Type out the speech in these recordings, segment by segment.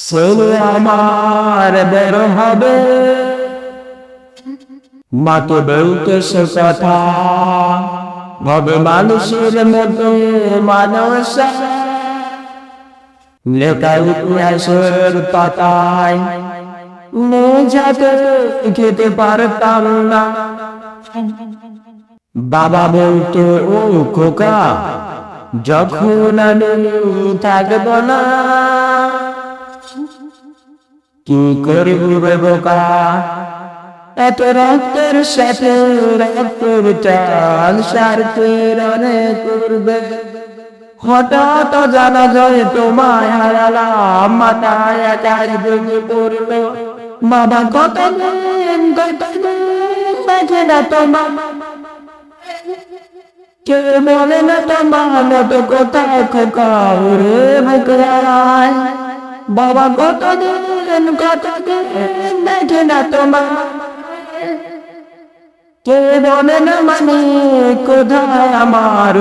ছেলে আমার বের হবে, মাকে বলতেছে কথা, হবে মানুষের মতো মানুষ, লেখা ইতিহাসের পাতায় মেঝাতে খেতে পারতাম না। বাবা বলতো, ও খোকা, যখন আমি থাকব না, কি করবি রে বোকা, এত রক্তের সাথে রক্তের টান সারতের অনেক করবে। হঠাৎ জানা যায় তোমায় হারালাম, মাথায় আকাশ ভেঙে পড়লো। বাবা কতদিন দেখে না তোমার, কে বলে না তোমার মতো কোথায় খোকা রে ভোকরায়। বাবা কতদিন দেখে না তোমার, কে বলে না মানে কোথায় আমার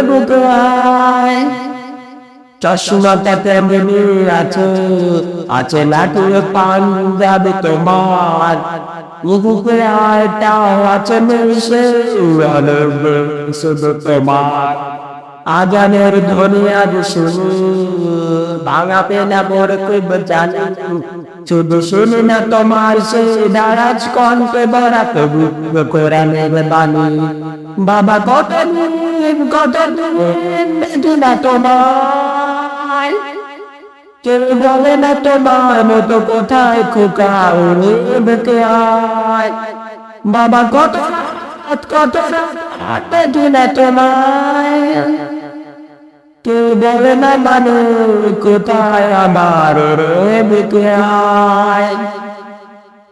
বুকায়। চশমাটা তেমনি আছে, আছে লাঠুর পাঞ্জাবি তোমার, বুকরাটাও আছে মিশে শুধু তোমার। আজানের ধ্বনি আজ শুনি, ভাঙা পেনা বড় কইব জানি, শুধু শুনি না তোমার সেই নারাজ কণ্ঠে বরাত কোরআনের বাণী। বাবা কতদিন দেখি না তোমার, কে বলে না তোমার মতো কোথায় খোকা বেঁকে আয়। বাবা কত রাত দেখি না তোমার, কে বলে না মানুষ কোথায় আমার বেঁকে আয়।